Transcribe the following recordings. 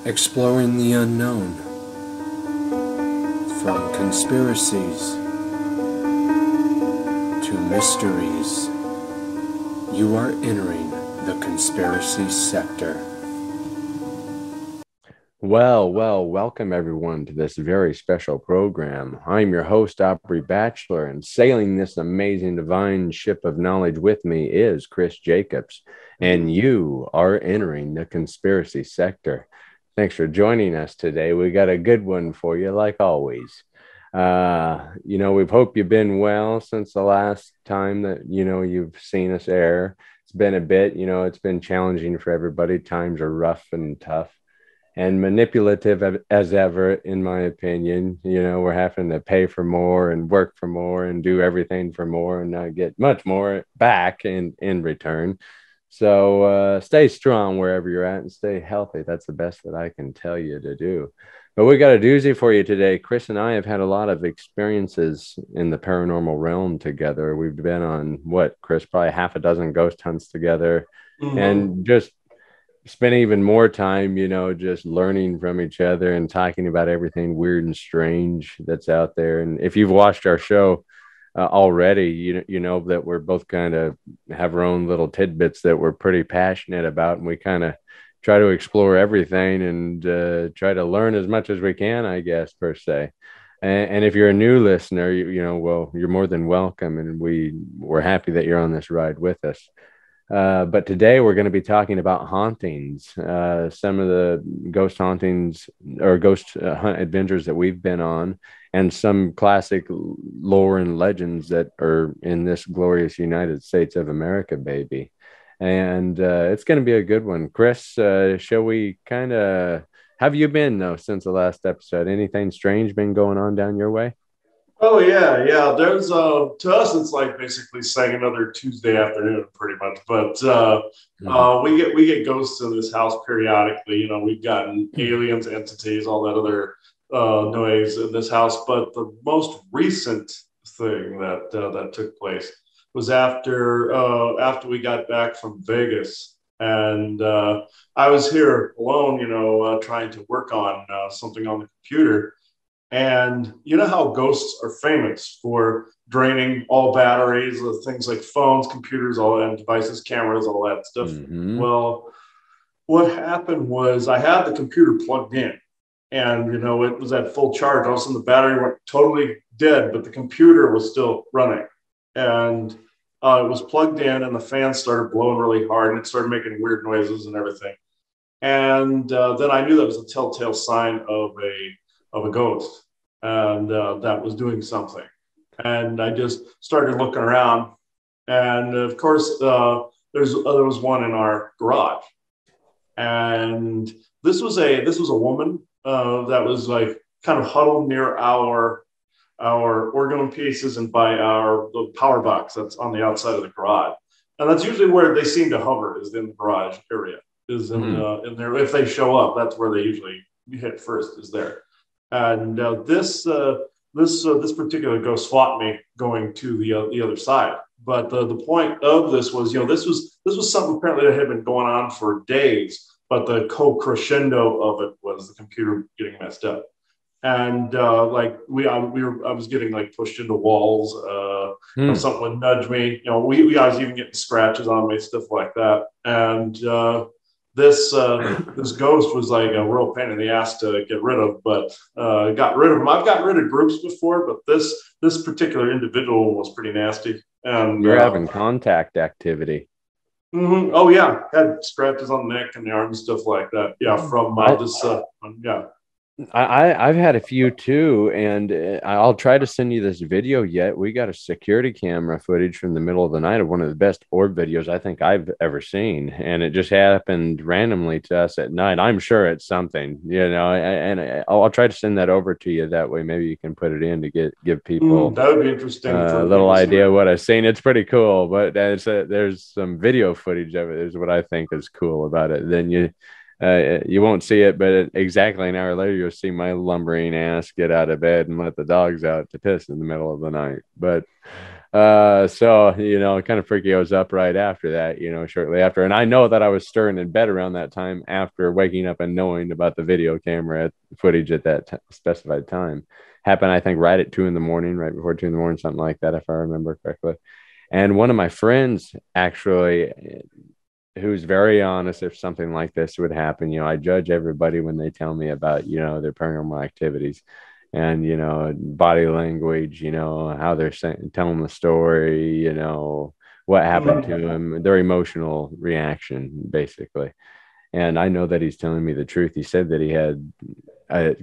Exploring the unknown, from conspiracies to mysteries. You are entering the conspiracy sector. Well, welcome everyone to this very special program. I'm your host, Aubrey Batchelor, and sailing this amazing divine ship of knowledge with me is Chris Jacobs, and you are entering the conspiracy sector. Thanks for joining us today. We got a good one for you, like always. We hope you've been well since the last time that, you've seen us air. It's been a bit, it's been challenging for everybody. Times are rough and tough and manipulative as ever, in my opinion. We're having to pay for more and work for more and do everything for more and not get much more back in return. So stay strong wherever you're at and stay healthy. That's the best that I can tell you to do. But we got a doozy for you today. Chris and I have had a lot of experiences in the paranormal realm together. We've been on what, Chris, probably half a dozen ghost hunts together, Mm-hmm. and just spending even more time, just learning from each other and talking about everything weird and strange that's out there. And if you've watched our show already, you know that we're both kind of have our own little tidbits that we're pretty passionate about, and we kind of try to explore everything and try to learn as much as we can, I guess, per se. And if you're a new listener, well, you're more than welcome, and we're happy that you're on this ride with us. But today we're going to be talking about hauntings, some of the ghost hauntings or ghost hunt adventures that we've been on, and some classic lore and legends that are in this glorious United States of America, baby. And it's going to be a good one. Chris, shall we kind of have you been, though, since the last episode? Anything strange been going on down your way? Oh yeah. There's to us it's like basically saying another Tuesday afternoon, pretty much. But we get ghosts in this house periodically. We've gotten aliens, entities, all that other noise in this house. But the most recent thing that took place was after we got back from Vegas, and I was here alone, trying to work on something on the computer. And you know how ghosts are famous for draining all batteries of things like phones, computers, all and devices, cameras, all that stuff. Mm-hmm. Well, what happened was I had the computer plugged in, and it was at full charge. All of a sudden, the battery went totally dead, but the computer was still running, and it was plugged in, and the fan started blowing really hard, and it started making weird noises and everything. And then I knew that was a telltale sign of a ghost, and that was doing something. And I just started looking around, and of course, there was one in our garage, and this was a woman that was like kind of huddled near our organ pieces and by our the power box that's on the outside of the garage. And that's usually where they seem to hover, is in the garage area, is in there. If they show up, that's where they usually hit first, is there. And this particular ghost fought me going to the other side. But the point of this was, this was something apparently that had been going on for days. But the co-crescendo of it was the computer getting messed up, and like I was getting like pushed into walls. Something would nudge me. I was even getting scratches on me, stuff like that. And this ghost was like a real pain in the ass to get rid of, but got rid of him. I've gotten rid of groups before, but this particular individual was pretty nasty. And You're having contact activity. oh yeah, had scratches on the neck and the arm, stuff like that. Yeah, from I, this. Yeah. I've had a few too, and I'll try to send you this video. Yet we got a security camera footage from the middle of the night of one of the best orb videos I think I've ever seen, and it just happened randomly to us at night. I'm sure it's something, I'll try to send that over to you. That way, maybe you can put it in to give people That would be interesting a for little people to see. idea what I've seen. It's pretty cool, but there's some video footage of it is what I think is cool about it. Then you won't see it, but exactly an hour later, you'll see my lumbering ass get out of bed and let the dogs out to piss in the middle of the night. But So, kind of freaky. I was up right after that, shortly after. And I know that I was stirring in bed around that time after waking up and knowing about the video camera footage at that specified time. Happened, I think, right at 2 in the morning, right before 2 in the morning, something like that, if I remember correctly. And one of my friends actually, who's very honest, if something like this would happen, I judge everybody when they tell me about, their paranormal activities and, body language, how they're telling the story, what happened to them, their emotional reaction, basically. And I know that he's telling me the truth. He said that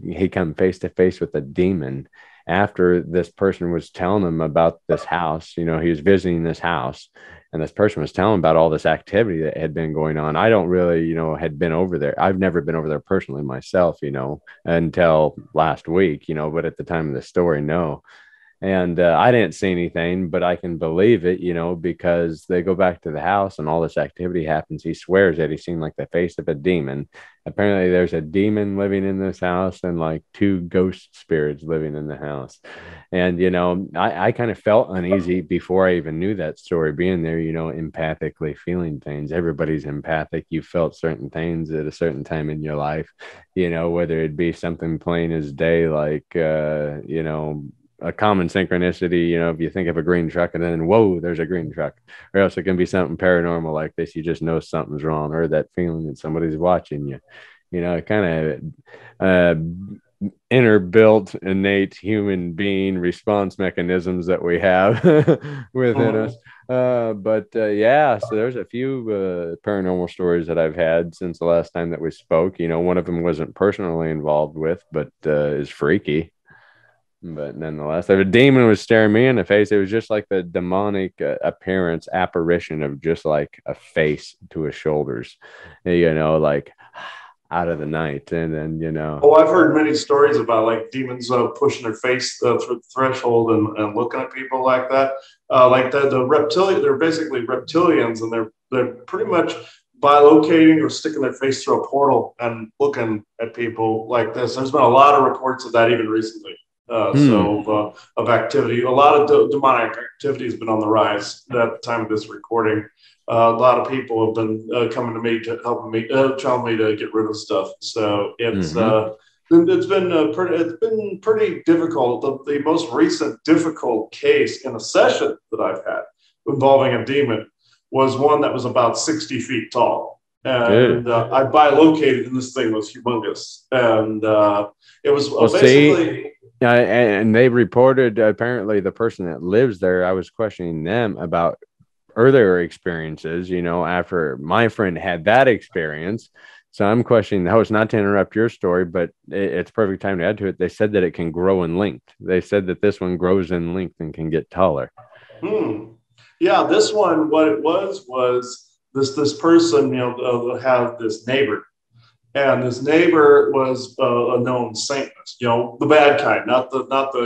he come face to face with a demon after this person was telling him about this house. He was visiting this house, and this person was telling him about all this activity that had been going on. I don't really, had been over there. I've never been over there personally myself, until last week, but at the time of the story, no. And I didn't see anything, but I can believe it, because they go back to the house and all this activity happens. He swears that he's seen like the face of a demon. Apparently, there's a demon living in this house and like two ghost spirits living in the house. And, I kind of felt uneasy before I even knew that story, being there, empathically feeling things. Everybody's empathic. You felt certain things at a certain time in your life, whether it be something plain as day, like, a common synchronicity, if you think of a green truck and then, whoa, there's a green truck, or else it can be something paranormal like this. You just know something's wrong, or that feeling that somebody's watching you, kind of inner built innate human being response mechanisms that we have within us. Yeah, so there's a few paranormal stories that I've had since the last time that we spoke. One of them wasn't personally involved with, but is freaky. But nonetheless, if a demon was staring me in the face, it was just like the demonic appearance, apparition of just like a face to his shoulders, like out of the night. And then, Oh, I've heard many stories about like demons pushing their face through the threshold and looking at people like that. Like the reptilian, they're basically reptilians, and they're pretty much bilocating or sticking their face through a portal and looking at people like this. There's been a lot of reports of that even recently. Of activity, a lot of demonic activity has been on the rise at the time of this recording. A lot of people have been coming to me to help me, telling me to get rid of stuff. So it's been pretty difficult. The most recent difficult case in a session that I've had involving a demon was one that was about 60 feet tall. And I bilocated, and this thing was humongous. And it was basically... and they reported, apparently the person that lives there, I was questioning them about earlier experiences, after my friend had that experience. So I'm questioning the host, not to interrupt your story, but it's perfect time to add to it. They said that it can grow in length. They said that this one grows in length and can get taller. Yeah, this one, what it was this person, had this neighbor. And this neighbor was a known Satanist, the bad kind, not the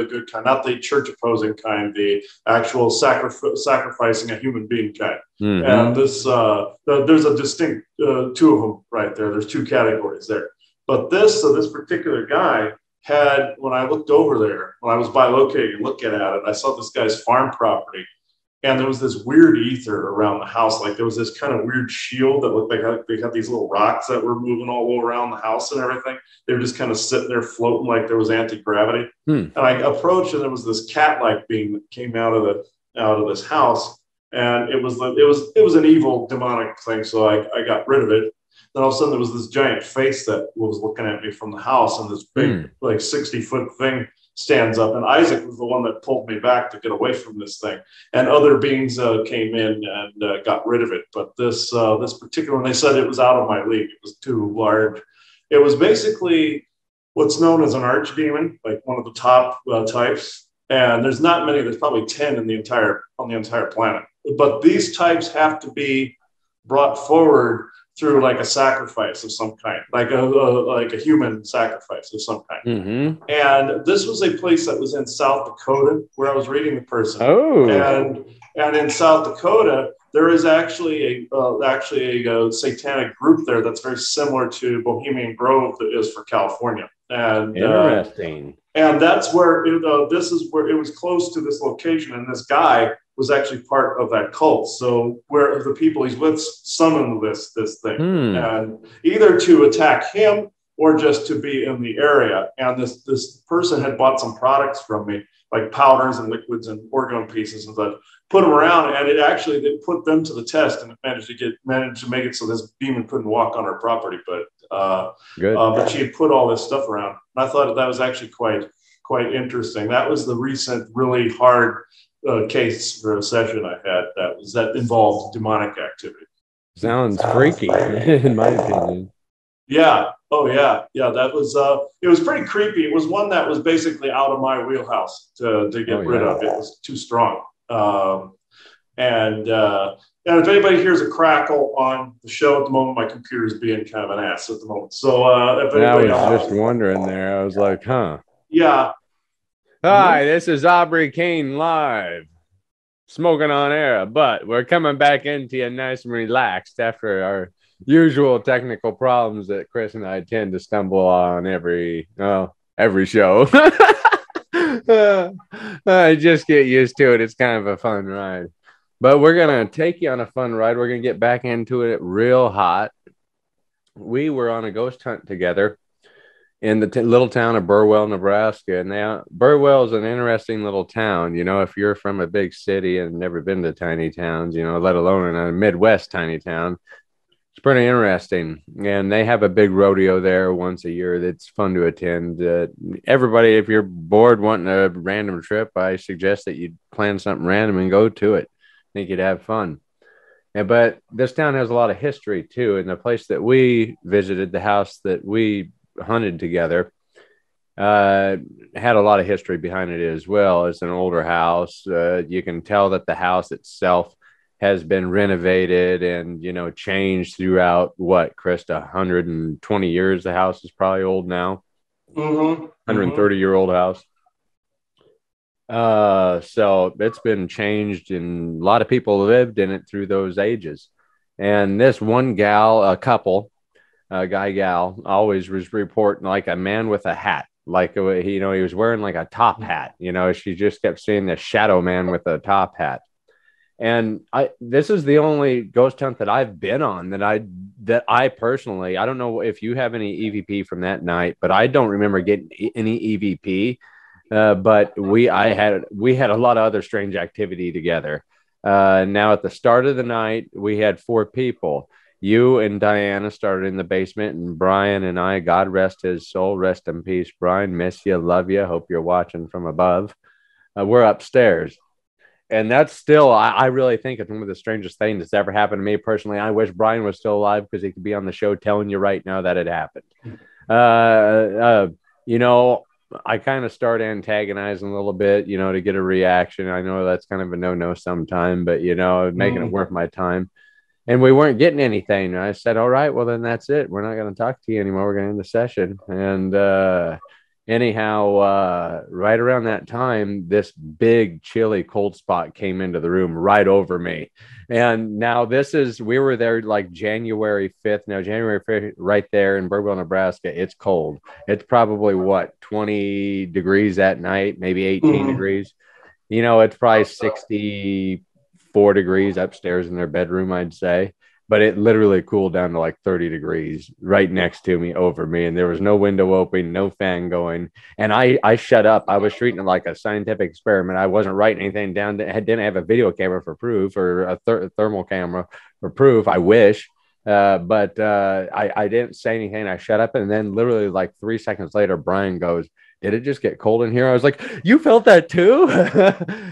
good kind, not the church opposing kind, the actual sacrificing a human being kind. Mm-hmm. And this, there's a distinct two of them right there. There's two categories there. But this particular guy had, when I looked over there, when I was bilocating and looking at it, I saw this guy's farm property. And there was this weird ether around the house. Like there was this kind of weird shield that looked like they had these little rocks that were moving all around the house and everything. They were just kind of sitting there floating like there was anti-gravity. And I approached, and there was this cat-like being that came out of this house. And it was an evil demonic thing. So I got rid of it. Then all of a sudden there was this giant face that was looking at me from the house, and this big like 60-foot thing stands up, and Isaac was the one that pulled me back to get away from this thing, and other beings came in and got rid of it. But this particular one, they said it was out of my league. It was too large. It was basically what's known as an archdemon, like one of the top types. And there's not many. There's probably 10 on the entire planet. But these types have to be brought forward through like a sacrifice of some kind, like a human sacrifice of some kind. Mm-hmm. And this was a place that was in South Dakota where I was reading the person. Oh. And in South Dakota, there is actually a satanic group there that's very similar to Bohemian Grove that is for California. And interesting. And that's where this is where it was close to this location, and this guy was actually part of that cult. So where the people he's with summoned this thing, and either to attack him or just to be in the area. And this person had bought some products from me, like powders and liquids and orgone pieces, and put them around, and they put them to the test, and it managed to make it so this demon couldn't walk on our property. But she had put all this stuff around, and I thought that was actually quite interesting. That was the recent really hard case for a session I had that involved demonic activity. Sounds freaky, in my opinion. Yeah. Oh, yeah. Yeah. That was, it was pretty creepy. It was one that was basically out of my wheelhouse to get rid of. It was too strong. And if anybody hears a crackle on the show at the moment, my computer is being kind of an ass at the moment. So if anybody I was just wondering there. I was like, huh. Yeah. Hi, this is Aubrey Kane live, smoking on air, but we're coming back into you nice and relaxed after our usual technical problems that Chris and I tend to stumble on every show. I just get used to it. It's kind of a fun ride, but we're going to take you on a fun ride. We're going to get back into it real hot. We were on a ghost hunt together in the little town of Burwell, Nebraska. And Burwell is an interesting little town. You know, if you're from a big city and never been to tiny towns, you know, let alone in a Midwest tiny town, it's pretty interesting. And they have a big rodeo there once a year that's fun to attend. Everybody, if you're bored wanting a random trip, I suggest that you plan something random and go to it. I think you'd have fun. But this town has a lot of history too. And the place that we visited, the house that we hunted together, had a lot of history behind it as well. It's an older house. You can tell that the house itself has been renovated and, you know, changed throughout Chris, 120 years. The house is probably old now. 130-year-old house. So it's been changed, and a lot of people lived in it through those ages. And this one couple, guy gal, always was reporting like a man with a hat, like, you know, he was wearing like a top hat. You know, she just kept seeing this shadow man with a top hat. And this is the only ghost hunt that I've been on that I personally, I don't know if you have any EVP from that night, but I don't remember getting any EVP. But we had a lot of other strange activity together. Now at the start of the night, we had 4 people. You and Diana started in the basement, and Brian and I, God rest his soul, rest in peace, Brian, miss you, love you, hope you're watching from above. We're upstairs. And that's still, I really think it's one of the strangest things that's ever happened to me personally. I wish Brian was still alive because he could be on the show telling you right now that it happened. You know, I kind of start antagonizing a little bit, you know, to get a reaction. I know that's kind of a no-no sometime, but, you know, making it worth my time. And we weren't getting anything. I said, all right, well, then that's it. We're not going to talk to you anymore. We're going to end the session. And anyhow, right around that time, this big, chilly, cold spot came into the room right over me. And now we were there like January 5th. Now, January 5th, right there in Burwell, Nebraska, it's cold. It's probably 20 degrees at night, maybe 18 degrees. You know, it's probably 64 degrees upstairs in their bedroom, I'd say. But it literally cooled down to like 30 degrees right next to me, over me. And there was no window open, no fan going. And I shut up. I was treating it like a scientific experiment. I wasn't writing anything down. I didn't have a video camera for proof, or a thermal camera for proof. I wish. But I didn't say anything. I shut up. And then literally like 3 seconds later, Brian goes, did it just get cold in here? I was like, you felt that too?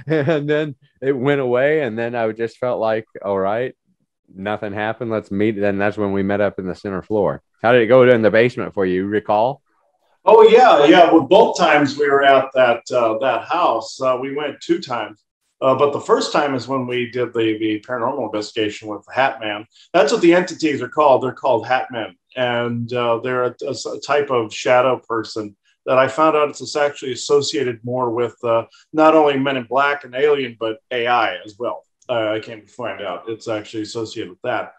And then it went away. And then I just felt like, all right. Nothing happened. Let's meet. Then that's when we met up in the center floor. How did it go in the basement for you? You recall? Oh yeah. Well, both times we were at that house. We went 2 times, but the first time is when we did the paranormal investigation with the Hat Man. That's what the entities are called. They're called Hat Men, and they're a type of shadow person that I found out it's actually associated more with not only Men in Black and Alien, but AI as well. I came to find out it's actually associated with that.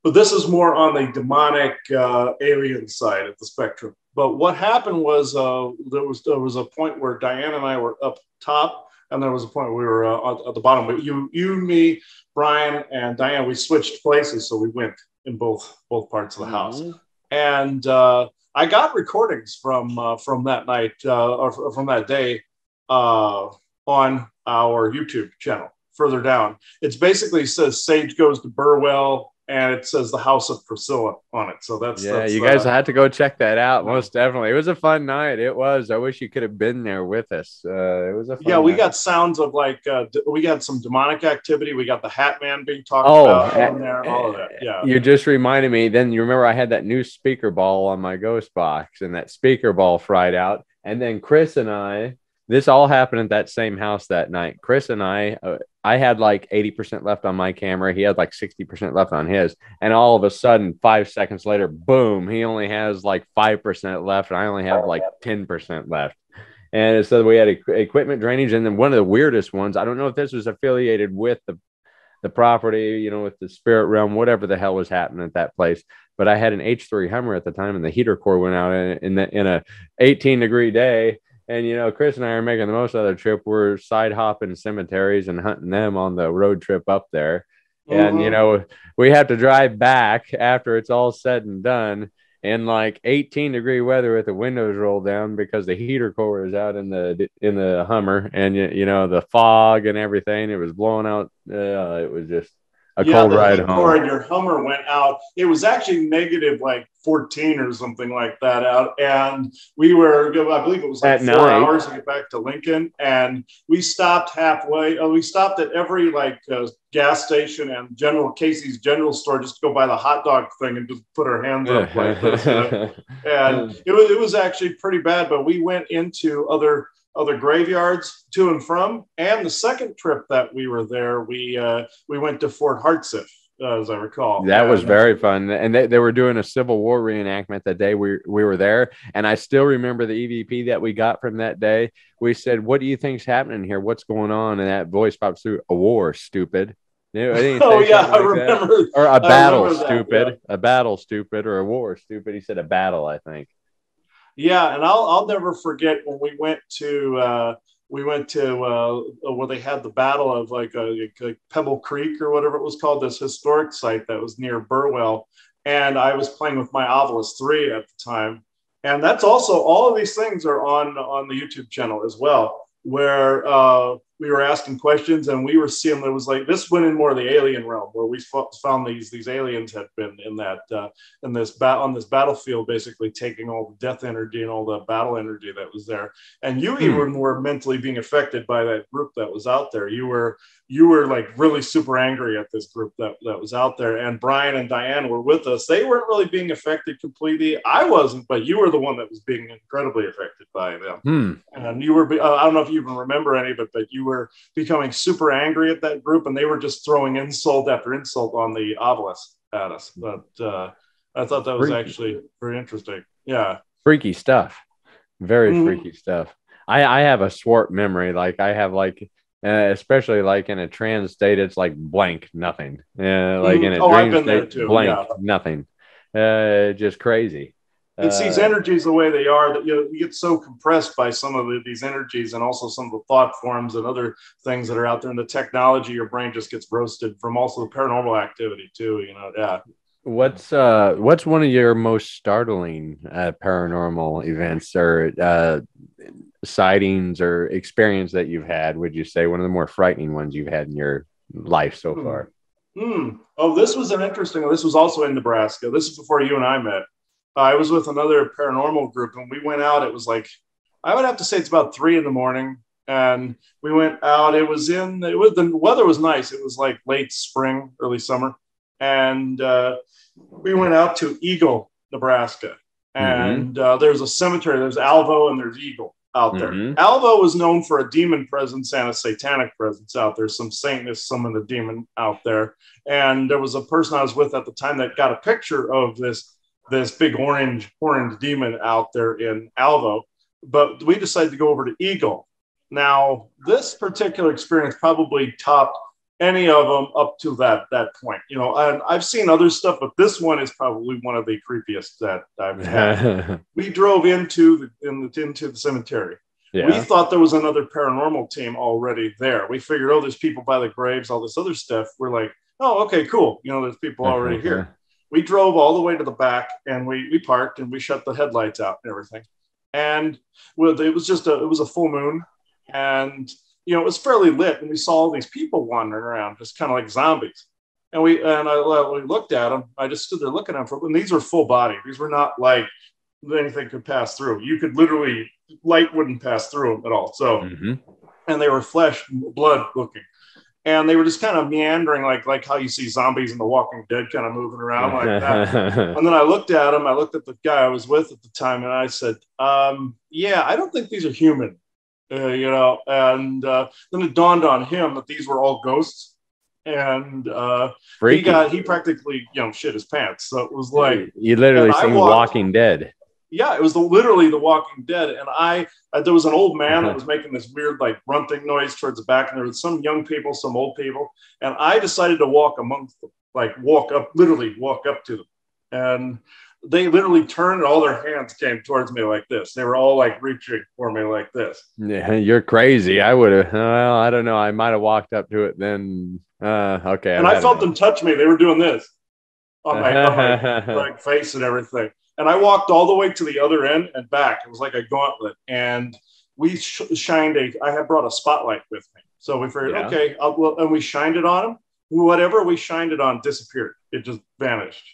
But this is more on the demonic alien side of the spectrum. But what happened was there was a point where Diana and I were up top. And there was a point where we were at the bottom. But you, me, Brian, and Diane, we switched places, so we went in both parts of the house. And I got recordings from that night or from that day on our YouTube channel. Further down, it's basically says Sage goes to Burwell, and it says the House of Priscilla on it. So that's you guys had to go check that out. Most definitely, it was a fun night. It was. I wish you could have been there with us. It was a fun night. We got sounds of like we got some demonic activity. We got the Hat Man being talked about on there. All of that. Yeah, you just reminded me. Then you remember I had that new speaker ball on my Ghost box, and that speaker ball fried out. And then Chris and I. This all happened at that same house that night. Chris and I had like 80% left on my camera. He had like 60% left on his. And all of a sudden, 5 seconds later, boom, he only has like 5% left. And I only have like 10% left. And so we had equipment drainage. And then one of the weirdest ones, I don't know if this was affiliated with the property, you know, with the spirit realm, whatever the hell was happening at that place. But I had an H3 Hummer at the time, and the heater core went out in a 18-degree day. And, you know, Chris and I are making the most of the trip. We're side hopping cemeteries and hunting them on the road trip up there. And, you know, we have to drive back after it's all said and done in like 18-degree weather with the windows rolled down because the heater core is out in the Hummer. And, you know, the fog and everything, it was blowing out. It was just a cold ride home. And your Hummer went out. It was actually negative like 14 or something like that out. And we were, I believe it was like 4 hours to get back to Lincoln. And we stopped halfway. We stopped at every like gas station and Casey's General Store just to go buy the hot dog thing and just put our hands up like this. And it was actually pretty bad, but we went into other graveyards to and from. And the second trip that we were there, we went to Fort Hartsuff, as I recall. That was very fun. And they were doing a Civil War reenactment that day we were there. And I still remember the EVP that we got from that day. We said, "What do you think's happening here? What's going on?" And that voice pops through, "A war, stupid." I remember. Or a battle, stupid. Yeah. A battle, stupid, or a war, stupid. He said a battle, I think. Yeah, and I'll never forget when we went to where they had the battle of like Pebble Creek or whatever it was called, this historic site that was near Burwell, and I was playing with my Ovilus 3 at the time, and that's also all of these things are on the YouTube channel as well, where we were asking questions and we were seeing there was like this went in more of the alien realm where we found these aliens had been in that on this battlefield, basically taking all the death energy and all the battle energy that was there. And you even were mentally being affected by that group that was out there. You were like really super angry at this group that was out there. And Brian and Diane were with us. They weren't really being affected completely. I wasn't, but you were the one that was being incredibly affected by them. And you were, I don't know if you even remember any of it, but you were becoming super angry at that group, and they were just throwing insult after insult on the Ovilus at us. But I thought that was actually very interesting. Yeah. Freaky stuff. Very freaky stuff. I have a swart memory. Like I have like, especially like in a trance state, it's like blank, nothing. Like in a dream state, blank, nothing. Just crazy. It's these energies the way they are that you get so compressed by some of these energies, and also some of the thought forms and other things that are out there in the technology. Your brain just gets roasted from also the paranormal activity too. You know, yeah. What's one of your most startling paranormal events or sightings or experience that you've had? Would you say one of the more frightening ones you've had in your life so far? Oh, this was this was also in Nebraska. This is before you and I met. I was with another paranormal group, and we went out. It was like, I would have to say it's about 3 a.m. And we went out. The weather was nice. It was like late spring, early summer. And we went out to Eagle, Nebraska. And there's a cemetery. There's Alvo and there's Eagle out there. Alvo was known for a demon presence and a satanic presence out there. Some Satanists summoned a demon out there. And there was a person I was with at the time that got a picture of this big orange demon out there in Alvo, but we decided to go over to Eagle. Now, this particular experience probably topped any of them up to that point. You know, I've seen other stuff, but this one is probably one of the creepiest that I've had. We drove into the cemetery, We thought there was another paranormal team already there. We figured, oh, there's people by the graves, all this other stuff. We're like, oh, okay, cool. There's people already here. We drove all the way to the back, and we parked, and we shut the headlights out and everything. And it was a full moon, and it was fairly lit, and we saw all these people wandering around, just kind of like zombies. And we looked at them. I just stood there looking at them, and these were full body. These were not like anything could pass through. You could literally, light wouldn't pass through them at all. So, and they were flesh, blood looking. And they were just kind of meandering, like how you see zombies in The Walking Dead kind of moving around like that. And then I looked at him. I looked at the guy I was with at the time, and I said, yeah, I don't think these are human, And then it dawned on him that these were all ghosts. And he practically, shit his pants. So it was like... You literally seen Walking Dead. Yeah, it was literally The Walking Dead. And there was an old man that was making this weird, like, grunting noise towards the back. And there was some young people, some old people. And I decided to walk amongst them, like walk up to them. And they literally turned and all their hands came towards me like this. They were all like reaching for me like this. Yeah, you're crazy. I would have, I don't know. I might have walked up to it then. Okay. And I felt them touch me. They were doing this on my like, face and everything. And I walked all the way to the other end and back. It was like a gauntlet. And we I had brought a spotlight with me. So we figured, okay, and we shined it on them. Whatever we shined it on disappeared. It just vanished.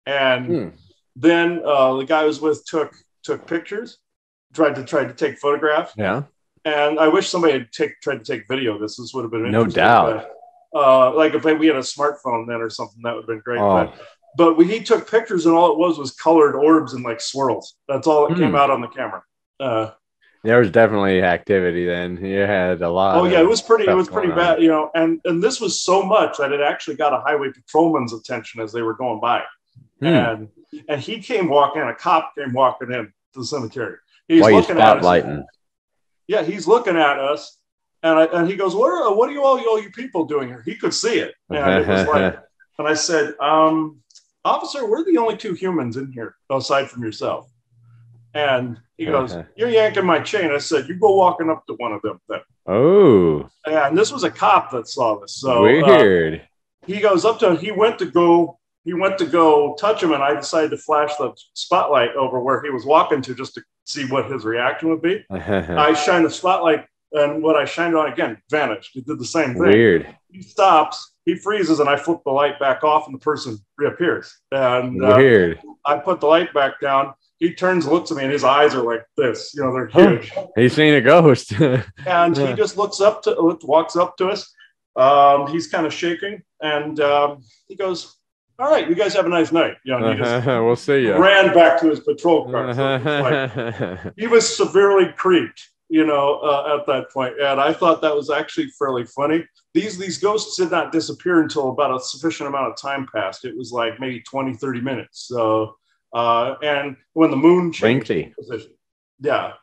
And then the guy I was with took pictures, tried to take photographs. Yeah. And I wish somebody had tried to take video of this. This would have been no doubt. Like if we had a smartphone then or something, that would have been great. But he took pictures, and all it was colored orbs and like swirls. That's all that came out on the camera. There was definitely activity then. You had a lot. Oh yeah, it was pretty bad, And this was so much that it actually got a highway patrolman's attention as they were going by. And he came walking. A cop came walking in to the cemetery. He's looking at us. Yeah, he's looking at us, and he goes, "What are all you people doing here?" He could see it, and it was like, and I said, "Officer, we're the only two humans in here aside from yourself." And he goes, "You're yanking my chain." I said, "You go walking up to one of them then." Oh. Yeah, and this was a cop that saw this. So weird. He goes up to him. He went to go touch him, and I decided to flash the spotlight over where he was walking to just to see what his reaction would be. I shined the spotlight, and what I shined on again vanished. It did the same thing. Weird. He stops. He freezes, and I flip the light back off, and the person reappears. And weird. I put the light back down. He turns, looks at me, and his eyes are like this. They're huge. He's seen a ghost. And he just walks up to us. He's kind of shaking, and he goes, "All right, you guys have a nice night." He just we'll see you. Ran back to his patrol car. So he was severely creeped, at that point. And I thought that was actually fairly funny. These ghosts did not disappear until about a sufficient amount of time passed. It was like maybe 20, 30 minutes. So, and when the moon changed position. Yeah.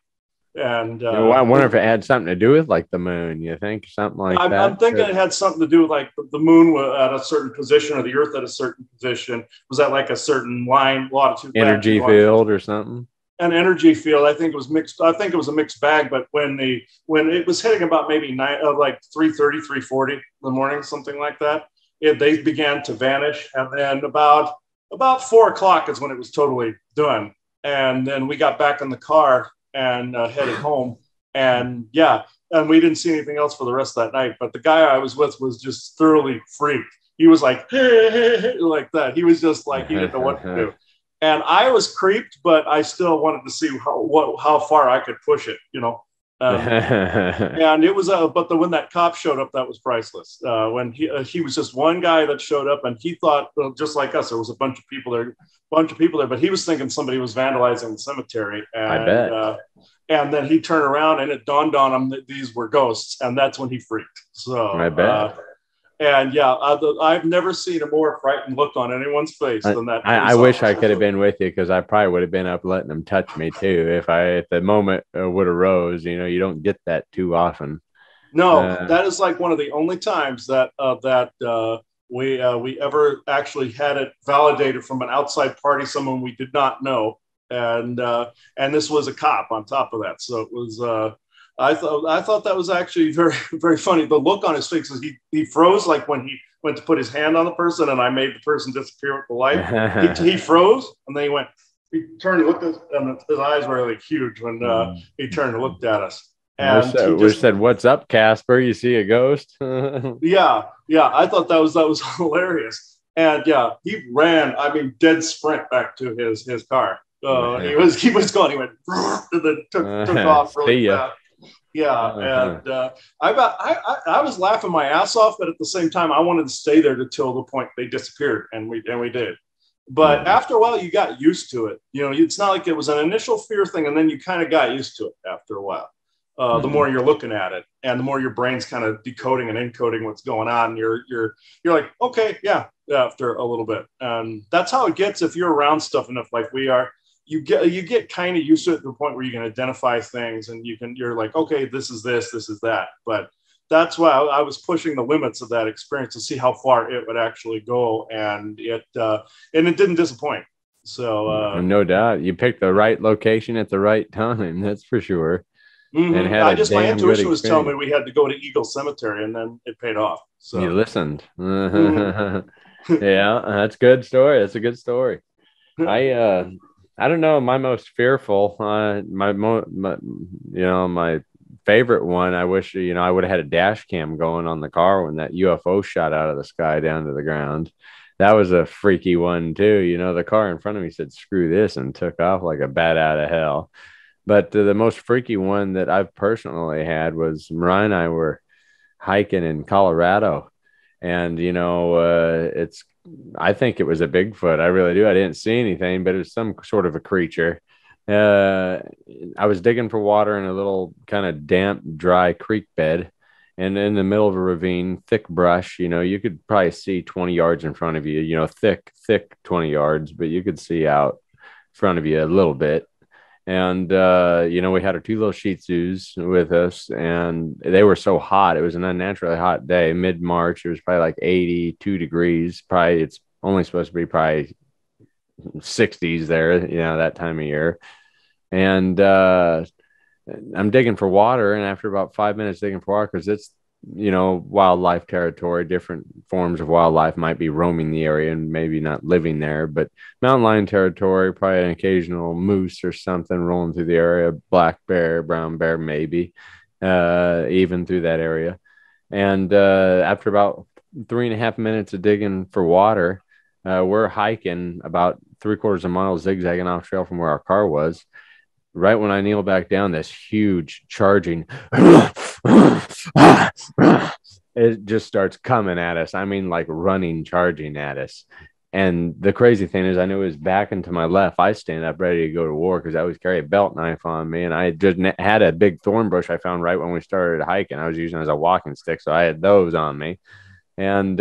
And I wonder if it had something to do with like the moon. You think something like that? I'm thinking it had something to do with like the moon at a certain position, or the Earth at a certain position. Was that like a certain latitude, energy field, or something? An energy field. I think it was mixed. I think it was a mixed bag. But when it was hitting about maybe 3:30, 3:40 in the morning, something like that, they began to vanish. And then about 4 o'clock is when it was totally done. And then we got back in the car and headed home, and we didn't see anything else for the rest of that night. But the guy I was with was just thoroughly freaked. He was like, hey, like that. He was just like, he didn't know what to do. And I was creeped, but I still wanted to see how far I could push it, and it was when that cop showed up, that was priceless. When he was just one guy that showed up, and he thought, just like us, there was a bunch of people there, but he was thinking somebody was vandalizing the cemetery. And, I bet. And then he turned around, and it dawned on him that these were ghosts, and that's when he freaked. So I bet. And I've never seen a more frightened look on anyone's face than that. I wish I could have been with you, because I probably would have been up letting them touch me too. If the moment would have rose, you don't get that too often. No, that is like one of the only times that we ever actually had it validated from an outside party, someone we did not know, and this was a cop on top of that. So it was I thought that was actually very, very funny. The look on his face is he froze, like when he went to put his hand on the person and I made the person disappear with the light. He froze and then he turned and looked at us, and his eyes were like huge when he turned and looked at us. And we said, "What's up, Casper? You see a ghost?" yeah, I thought that was hilarious. And yeah, he ran, I mean, dead sprint back to his car. He was gone. He went and then took off really fast. Yeah, and I was laughing my ass off, but at the same time, I wanted to stay there until the point they disappeared, and we did. But after a while, you got used to it. You know, it's not like it was an initial fear thing, and then you kind of got used to it after a while. The more you're looking at it, and the more your brain's kind of decoding and encoding what's going on, you're like, okay, yeah, after a little bit, and that's how it gets if you're around stuff enough, like we are. You get kind of used to it to the point where you can identify things, and you're like, okay, this is this is that. But that's why I was pushing the limits of that experience to see how far it would actually go, and it didn't disappoint. So no doubt, you picked the right location at the right time. That's for sure. And had my intuition was telling me we had to go to Eagle Cemetery, and then it paid off. So you listened. Yeah, that's a good story. That's a good story. I don't know. My most fearful, my favorite one. I wish, I would have had a dash cam going on the car when that UFO shot out of the sky down to the ground. That was a freaky one too. The car in front of me said, "Screw this," and took off like a bat out of hell. But the most freaky one that I've personally had was Mariah and I were hiking in Colorado. And, I think it was a Bigfoot. I really do. I didn't see anything, but it was some sort of a creature. I was digging for water in a little kind of damp, dry creek bed. And in the middle of a ravine, thick brush, you could probably see 20 yards in front of you, thick 20 yards, but you could see out in front of you a little bit. And, we had our two little Shih Tzus with us, and they were so hot. It was an unnaturally hot day, mid-March. It was probably like 82 degrees. Probably it's only supposed to be probably 60s there, that time of year. And I'm digging for water. And after about 5 minutes digging for water, because it's, wildlife territory, different forms of wildlife might be roaming the area and maybe not living there, but mountain lion territory, probably an occasional moose or something rolling through the area, black bear, brown bear, maybe, even through that area. And after about 3.5 minutes of digging for water, we're hiking about 3/4 mile, zigzagging off trail from where our car was. Right when I kneel back down, this huge charging, it just starts coming at us. I mean, like running, charging at us. And the crazy thing is, I knew it was back and to my left. I stand up ready to go to war because I always carry a belt knife on me. And I just had a big thorn bush I found right when we started hiking. I was using it as a walking stick, so I had those on me. And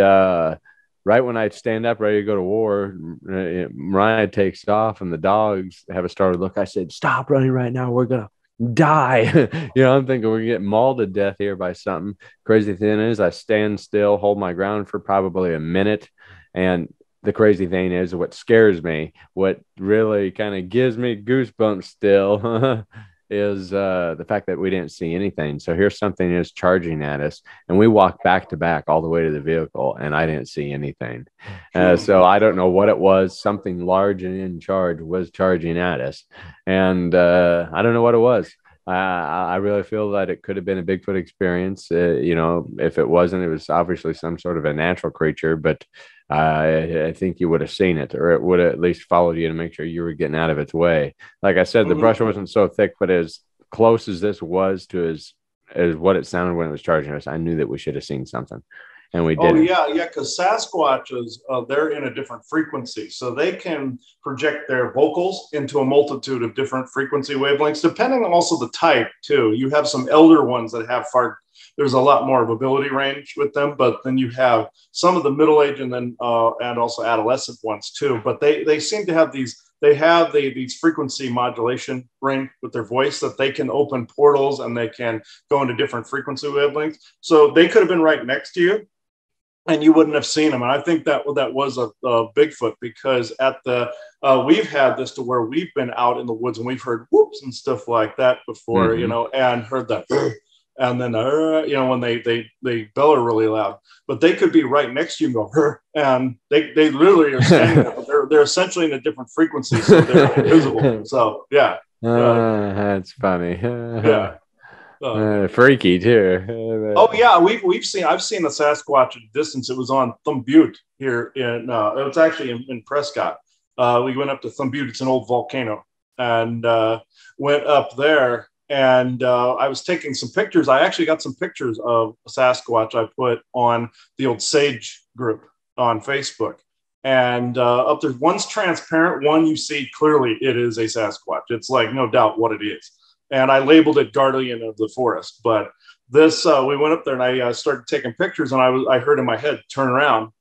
right when I stand up ready to go to war, Mariah takes off and the dogs have a startled look. I said, "Stop running right now. We're going to die." I'm thinking we're getting mauled to death here by something. Crazy thing is, I stand still, hold my ground for probably a minute. And the crazy thing is, what scares me, what really kind of gives me goosebumps still is the fact that we didn't see anything. So here's something that's charging at us, and we walked back to back all the way to the vehicle, and I didn't see anything. So I don't know what it was. Something large and in charge was charging at us, and I don't know what it was. I really feel that it could have been a Bigfoot experience. If it wasn't, it was obviously some sort of a natural creature, but I think you would have seen it, or it would have at least followed you to make sure you were getting out of its way. Like I said, the brush wasn't so thick, but as close as this was to as what it sounded when it was charging us, I knew that we should have seen something. And we did. Oh, yeah, because Sasquatches, they're in a different frequency. So they can project their vocals into a multitude of different frequency wavelengths, depending on also the type, too. You have some elder ones that have there's a lot more of ability range with them, but then you have some of the middle-aged and then and also adolescent ones, too. But they seem to have these frequency modulation range with their voice that they can open portals and they can go into different frequency wavelengths. So they could have been right next to you. and you wouldn't have seen him. And I think that was a Bigfoot, because at the we've had this to where we've been out in the woods and we've heard whoops and stuff like that before, you know, and heard that, and then you know, when they bellow really loud, but they could be right next to you and go, and they literally are standing there. They're essentially in a different frequency, so they're invisible. So yeah, that's funny. yeah. Freaky too. Oh yeah, I've seen a Sasquatch at a distance. It was on Thumb Butte here in it was actually in Prescott. We went up to Thumb Butte. It's an old volcano, and went up there, and I was taking some pictures. I actually got some pictures of a Sasquatch I put on the old S.A.G.E group on Facebook. And up there, one's transparent, one you see clearly it is a Sasquatch. It's like no doubt what it is. And I labeled it Guardian of the Forest. But this, we went up there and I started taking pictures, and I heard in my head, turn around.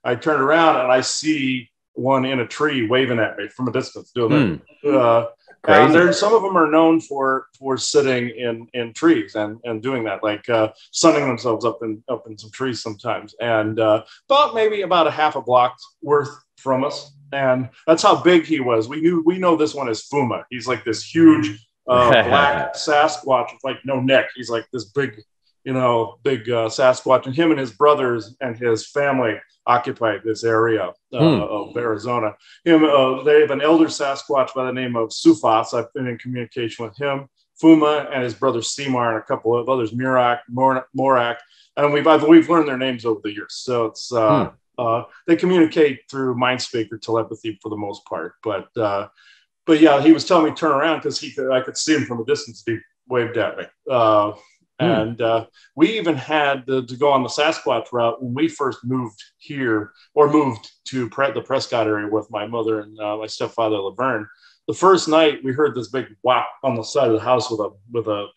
I turned around and I see one in a tree waving at me from a distance doing that. And there's some of them are known for sitting in trees and doing that, like sunning themselves up in some trees sometimes. And about a half a block worth from us. And that's how big he was. We know this one is Fuma. He's like this huge black Sasquatch with like no neck. He's like this big Sasquatch, and him and his brothers and his family occupied this area of Arizona. They have an elder Sasquatch by the name of Sufas. I've been in communication with him, Fuma, and his brother Seymour, and a couple of others, Morak, and we've learned their names over the years. So it's they communicate through mind speak or telepathy for the most part, but yeah, he was telling me to turn around because I could see him from a distance. He waved at me. And we even had to go on the Sasquatch route when we first moved here, or moved to the Prescott area with my mother and my stepfather, Laverne. The first night we heard this big whop on the side of the house with a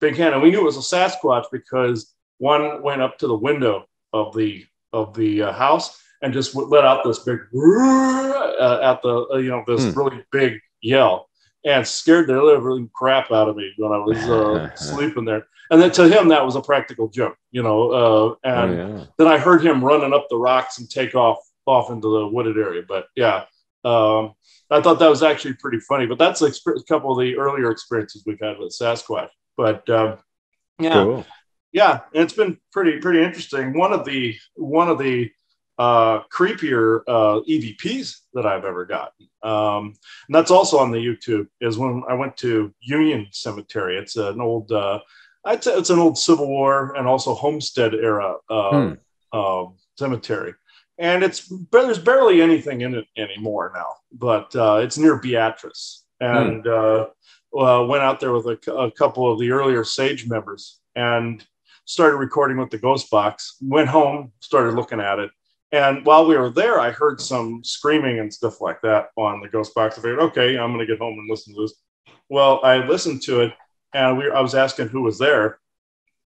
big hand. And we knew it was a Sasquatch because one went up to the window of the house and just let out this big this really big yell, and scared the living crap out of me when I was sleeping there. And then to him, that was a practical joke, then I heard him running up the rocks and take off into the wooded area. But yeah, I thought that was actually pretty funny. But that's a couple of the earlier experiences we've had with Sasquatch. But cool. Yeah, it's been pretty interesting. One of the creepier EVPs that I've ever gotten, and that's also on the YouTube, is when I went to Union Cemetery. It's an old it's an old Civil War and also Homestead era cemetery, and there's barely anything in it anymore now, but it's near Beatrice, and went out there with a couple of the earlier S.A.G.E members and started recording with the Ghost Box. Went home, started looking at it. And while we were there, I heard some screaming and stuff like that on the Ghost Box. I figured, okay, I'm going to get home and listen to this. Well, I listened to it, and I was asking who was there,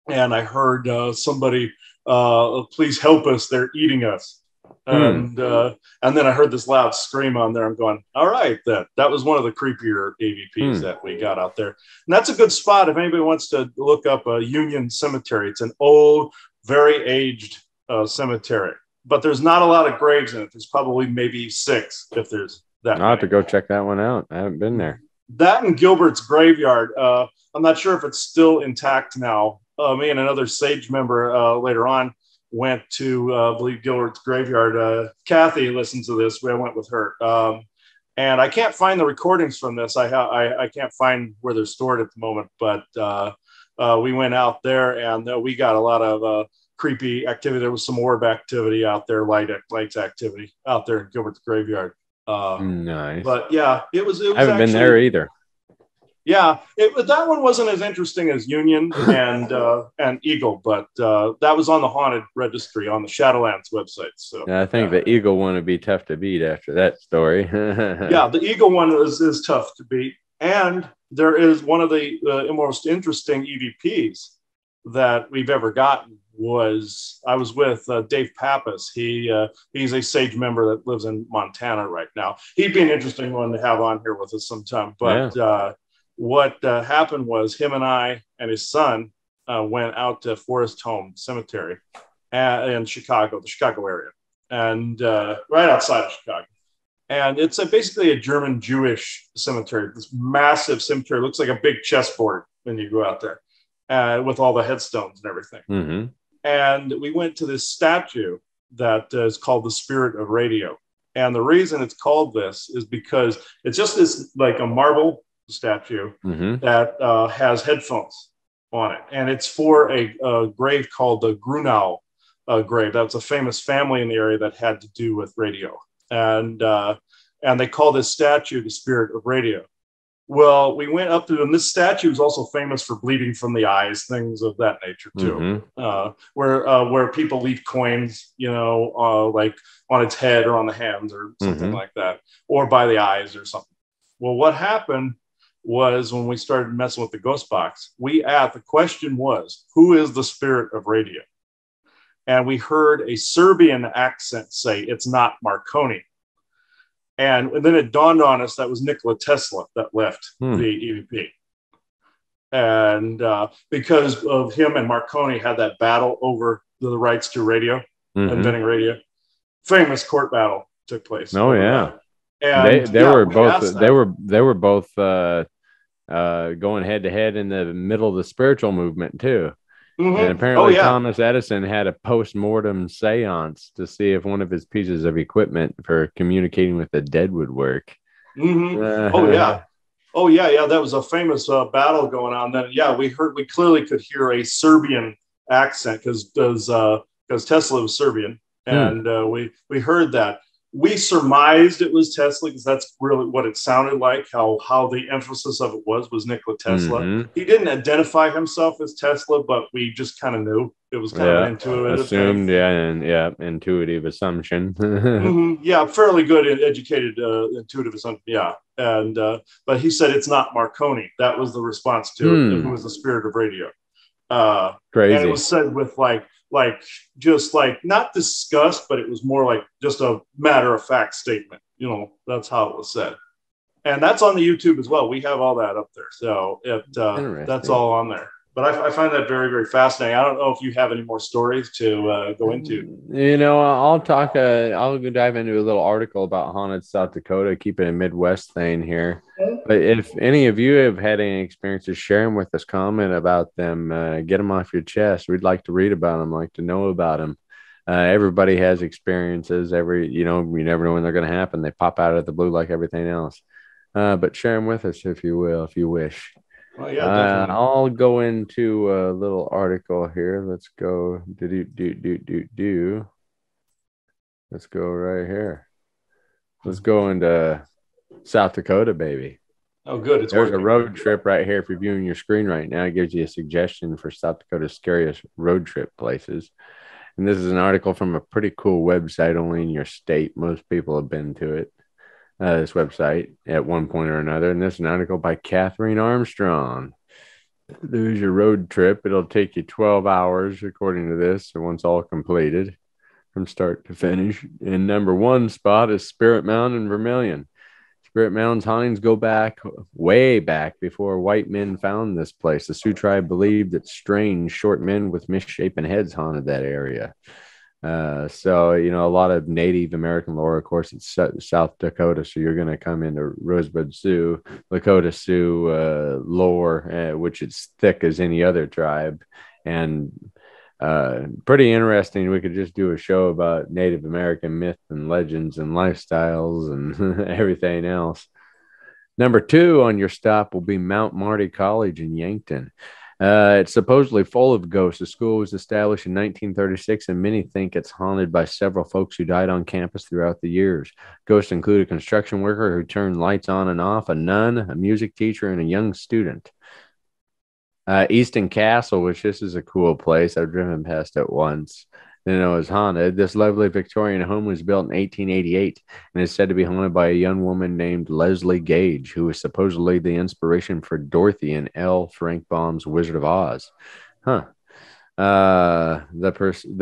and I heard somebody, please help us, they're eating us. And then I heard this loud scream on there. I'm going, all right, that was one of the creepier AVPs that we got out there. And that's a good spot if anybody wants to look up a Union Cemetery. It's an old, very aged cemetery. But there's not a lot of graves in it. There's probably maybe 6 if there's that. I'll have to go check that one out. I haven't been there. That and Gilbert's graveyard. I'm not sure if it's still intact now. Me and another S.A.G.E member later on went to, I believe, Gilbert's graveyard. Kathy listens to this. I went with her. And I can't find the recordings from this. I can't find where they're stored at the moment. But we went out there, and we got a lot of creepy activity. There was some orb activity out there, lights activity out there in Gilbert's graveyard. Nice. But yeah, it was I haven't been there either. Yeah, that one wasn't as interesting as Union and Eagle, but that was on the Haunted Registry on the Shadowlands website. So I think the Eagle one would be tough to beat after that story. Yeah, the Eagle one is tough to beat, and there is one of the most interesting EVPs that we've ever gotten. I was with Dave Pappas. He's a S.A.G.E member that lives in Montana right now. He'd be an interesting one to have on here with us sometime. But what happened was him and I and his son went out to Forest Home Cemetery, in Chicago, the Chicago area, and right outside of Chicago. And it's basically a German Jewish cemetery, this massive cemetery. It looks like a big chessboard when you go out there with all the headstones and everything. Mm-hmm. And we went to this statue that is called the Spirit of Radio. And the reason it's called this is because it's just this like a marble statue that has headphones on it. And it's for a grave called the Grunau grave. That's a famous family in the area that had to do with radio. And they call this statue the Spirit of Radio. Well, we went up to, and this statue is also famous for bleeding from the eyes, things of that nature too. Where people leave coins, like on its head or on the hands or something like that, or by the eyes or something. Well, what happened was when we started messing with the ghost box, the question was, who is the Spirit of Radio? And we heard a Serbian accent say, it's not Marconi. And then it dawned on us that was Nikola Tesla that left the EVP. And because of him and Marconi had that battle over the rights to radio, inventing radio, famous court battle took place. Oh yeah. And they were both going head to head in the middle of the spiritual movement too. And apparently Thomas Edison had a post-mortem seance to see if one of his pieces of equipment for communicating with the dead would work. Oh yeah. That was a famous battle going on. Then we clearly could hear a Serbian accent because Tesla was Serbian, and we heard that. We surmised it was Tesla because that's really what it sounded like, how the emphasis of it was Nikola Tesla. He didn't identify himself as Tesla, but we just kind of knew. It was kind of an intuitive assumed thing. Intuitive assumption. Fairly good educated intuitive assumption. And but he said it's not Marconi. That was the response to it. Who was the Spirit of Radio. Crazy. And it was said with just not disgust, but it was more like just a matter of fact statement. That's how it was said. And that's on the YouTube as well. We have all that up there. So that's all on there. But I find that very, very fascinating. I don't know if you have any more stories to go into. I'll talk. I'll go dive into a little article about haunted South Dakota, keeping a Midwest thing here. But if any of you have had any experiences, share them with us. Comment about them. Get them off your chest. We'd like to read about them, like to know about them. Everybody has experiences. You never know when they're going to happen. They pop out of the blue like everything else. But share them with us if you will, if you wish. Well, definitely. I'll go into a little article here. Let's go. Let's go right here. Let's go into South Dakota, baby. Oh, good. There's a road trip right here. If you're viewing your screen right now, it gives you a suggestion for South Dakota's scariest road trip places. And this is an article from a pretty cool website only in your state. Most people have been to it. This website at one point or another. And this is an article by Catherine Armstrong. There's your road trip. It'll take you 12 hours, according to this, once all completed from start to finish. And number one spot is Spirit Mound in Vermilion. Spirit Mound's hauntings go back, way back before white men found this place. The Sioux tribe believed that strange, short men with misshapen heads haunted that area. So, a lot of Native American lore, of course, it's South Dakota. So you're going to come into Rosebud Sioux, Lakota Sioux lore, which is thick as any other tribe. And pretty interesting. We could just do a show about Native American myth and legends and lifestyles and everything else. Number two on your stop will be Mount Marty College in Yankton. It's supposedly full of ghosts. The school was established in 1936, and many think it's haunted by several folks who died on campus throughout the years. Ghosts include a construction worker who turned lights on and off, a nun, a music teacher, and a young student. Easton Castle, which this is a cool place. I've driven past it once. It was haunted. This lovely Victorian home was built in 1888 and is said to be haunted by a young woman named Leslie Gage, who was supposedly the inspiration for Dorothy in L. Frank Baum's Wizard of Oz. The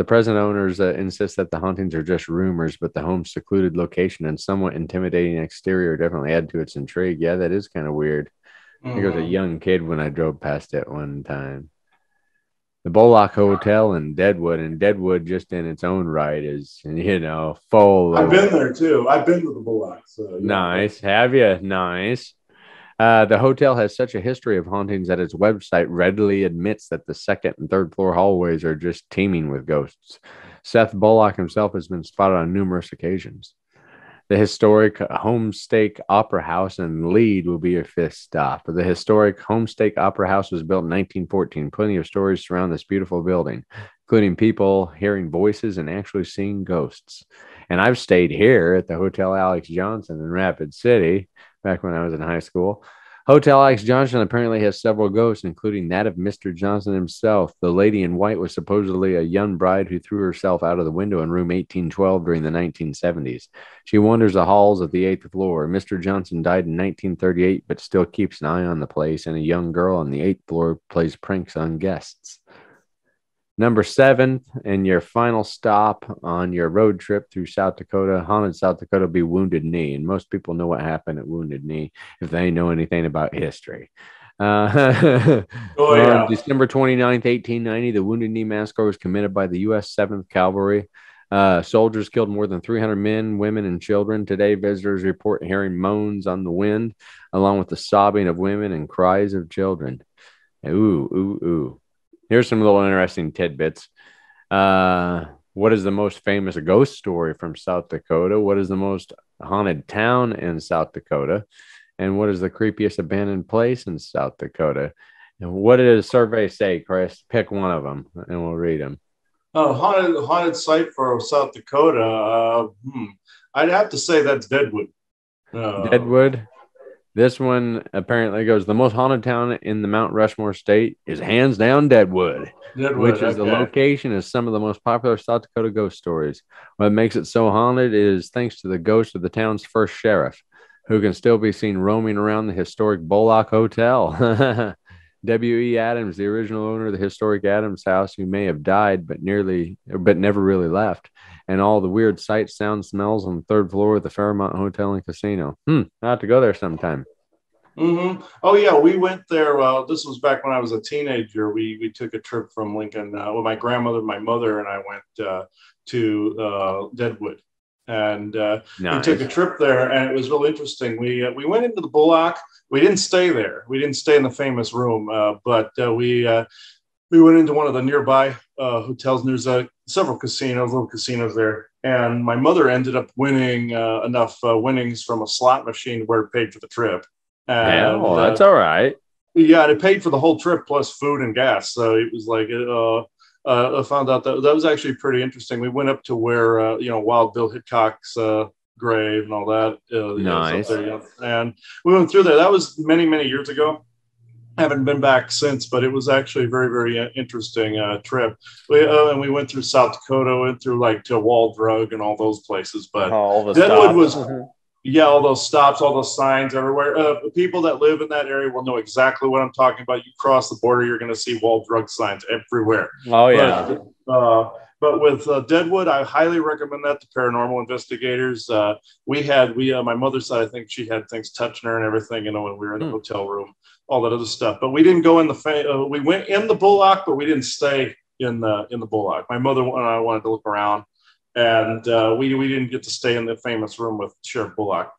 present owners insist that the hauntings are just rumors, but the home's secluded location and somewhat intimidating exterior definitely add to its intrigue. Yeah, that is kind of weird. I think I was a young kid when I drove past it one time. The Bullock Hotel in Deadwood, and Deadwood just in its own right is, full I've of been there too. I've been to the Bullock. So yeah. nice. Have you? Nice. The hotel has such a history of hauntings that its website readily admits that the second and third floor hallways are just teeming with ghosts. Seth Bullock himself has been spotted on numerous occasions. The historic Homestake Opera House in Lead will be your fifth stop. The historic Homestake Opera House was built in 1914. Plenty of stories surround this beautiful building, including people hearing voices and actually seeing ghosts. And I've stayed here at the Hotel Alex Johnson in Rapid City back when I was in high school. Hotel Alex Johnson apparently has several ghosts, including that of Mr. Johnson himself. The lady in white was supposedly a young bride who threw herself out of the window in room 1812 during the 1970s. She wanders the halls of the 8th floor. Mr. Johnson died in 1938, but still keeps an eye on the place, and a young girl on the 8th floor plays pranks on guests. Number 7, and your final stop on your road trip through South Dakota, haunted South Dakota, will be Wounded Knee. And most people know what happened at Wounded Knee if they know anything about history. On December 29th, 1890, the Wounded Knee Massacre was committed by the U.S. 7th Cavalry. Soldiers killed more than 300 men, women, and children. Today, visitors report hearing moans on the wind, along with the sobbing of women and cries of children. Ooh, ooh, ooh. Here's some little interesting tidbits. What is the most famous ghost story from South Dakota? What is the most haunted town in South Dakota? And what is the creepiest abandoned place in South Dakota? And what did a survey say, Chris? Pick one of them, and we'll read them. Haunted site for South Dakota. I'd have to say that's Deadwood. Deadwood. This one apparently goes, the most haunted town in the Mount Rushmore state is hands down Deadwood, which is the location of some of the most popular South Dakota ghost stories. What makes it so haunted is thanks to the ghost of the town's first sheriff, who can still be seen roaming around the historic Bullock Hotel. W.E. Adams, the original owner of the historic Adams House, who may have died but never really left, and all the weird sights, sounds, smells on the third floor of the Fairmont Hotel and Casino. I have to go there sometime. Mm-hmm. Oh yeah, we went there. This was back when I was a teenager. We took a trip from Lincoln. My grandmother, my mother, and I went to Deadwood, and Nice. We took a trip there, and it was real interesting. We went into the Bullock. We didn't stay there. We didn't stay in the famous room, but we went into one of the nearby hotels. And there's several little casinos there. And my mother ended up winning enough winnings from a slot machine where it paid for the trip. And, that's all right. Yeah, and it paid for the whole trip plus food and gas. So it was like, I found out that was actually pretty interesting. We went up to where, Wild Bill Hickok's grave and all that. Nice. There, and we went through there. That was many, many years ago. Haven't been back since, but it was actually a very, very interesting trip. And we went through South Dakota, went through like to Wall Drug and all those places. But Deadwood was, all those stops, all those signs everywhere. People that live in that area will know exactly what I'm talking about. You cross the border, you're going to see Wall Drug signs everywhere. Oh yeah. But with Deadwood, I highly recommend that to paranormal investigators. My mother's side, I think she had things touching her and everything, when we were in the hotel room, all that other stuff. But we didn't go in we went in the Bullock, but we didn't stay in the Bullock. My mother and I wanted to look around, and we didn't get to stay in the famous room with Sheriff Bullock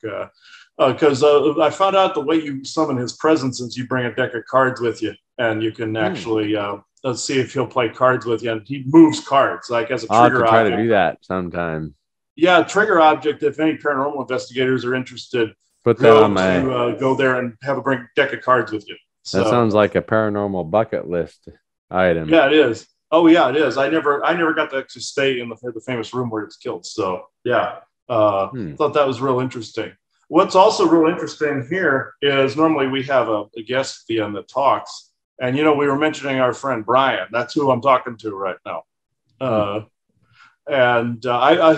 because I found out the way you summon his presence is you bring a deck of cards with you, and you can actually let's see if he'll play cards with you. And he moves cards like as a trigger I'll try object. to do that sometime. Yeah, trigger object. If any paranormal investigators are interested, put that on my go there and have a bring deck of cards with you. That sounds like a paranormal bucket list item. Yeah, it is. Oh yeah, it is. I never got to actually stay in the famous room where it's killed. So yeah, thought that was real interesting. What's also real interesting here is normally we have a guest at the end that talks. And, we were mentioning our friend Brian. That's who I'm talking to right now.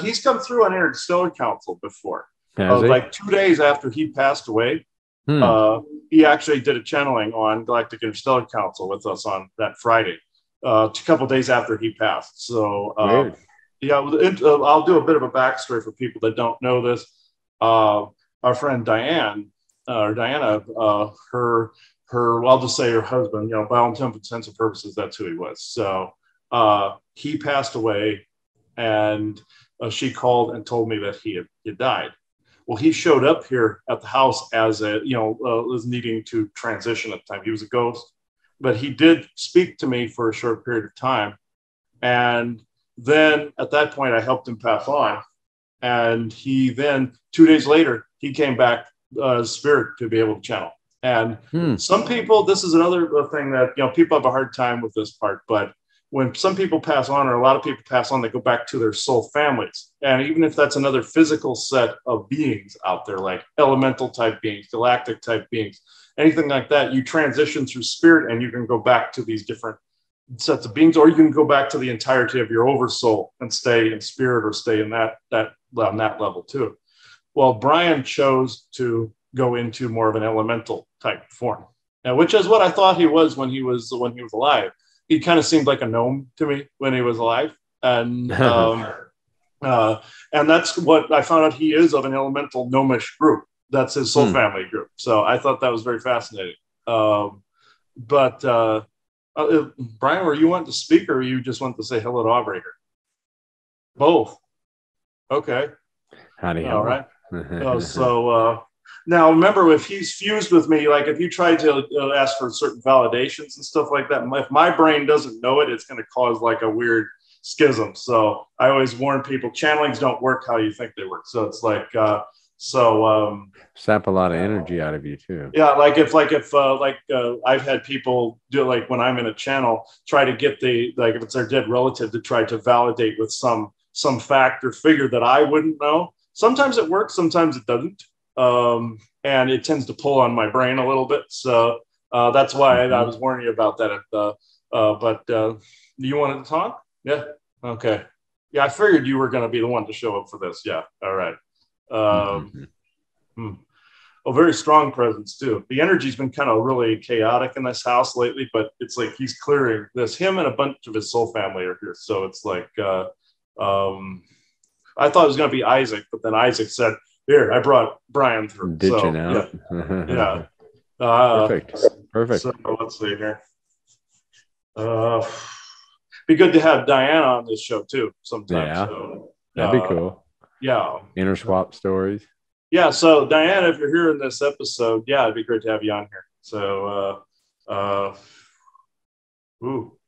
He's come through on Interstellar Council before. Like 2 days after he passed away, he actually did a channeling on Galactic Interstellar Council with us on that Friday, a couple days after he passed. So, I'll do a bit of a backstory for people that don't know this. Our friend Diana, I'll just say her husband, by all intents and purposes, that's who he was. So he passed away, and she called and told me that he had died. Well, he showed up here at the house as was needing to transition at the time. He was a ghost, but he did speak to me for a short period of time. And then at that point, I helped him pass on. And he then, 2 days later, he came back spirit to be able to channel. And some people, this is another thing that, people have a hard time with this part, but when some people pass on, or a lot of people pass on, they go back to their soul families. And even if that's another physical set of beings out there, like elemental type beings, galactic type beings, anything like that, you transition through spirit and you can go back to these different sets of beings, or you can go back to the entirety of your oversoul and stay in spirit or stay in that on that level too. Well, Brian chose to go into more of an elemental type form, now, which is what I thought he was when he was alive. He kind of seemed like a gnome to me when he was alive, and and that's what I found out. He is of an elemental gnomish group. That's his soul family group. So I thought that was very fascinating. But Brian, were you wanting to speak, or you just want to say hello to Aubrey here? Both. Okay. Howdy. All right. Now remember, if he's fused with me, like if you try to ask for certain validations and stuff like that, if my brain doesn't know it, it's going to cause like a weird schism. So I always warn people, channelings don't work how you think they work. So it's like, sap a lot of energy out of you too. Yeah. Like if I've had people do, like when I'm in a channel, try to get if it's their dead relative, to try to validate with some fact or figure that I wouldn't know. Sometimes it works, sometimes it doesn't. And it tends to pull on my brain a little bit. So that's why I was warning you about that. But you wanted to talk? Yeah. Okay. Yeah, I figured you were going to be the one to show up for this. Yeah. All right. Very strong presence too. The energy's been kind of really chaotic in this house lately, but it's like he's clearing this. Him and a bunch of his soul family are here. So it's like, I thought it was going to be Isaac, but then Isaac said, "Here, I brought Brian through." Ditching out. Yeah. Perfect. So let's see here. Be good to have Diana on this show too sometime. Yeah. So, that'd be cool. Yeah. Inner swap stories. Yeah. So Diana, if you're here in this episode, yeah, it'd be great to have you on here. So,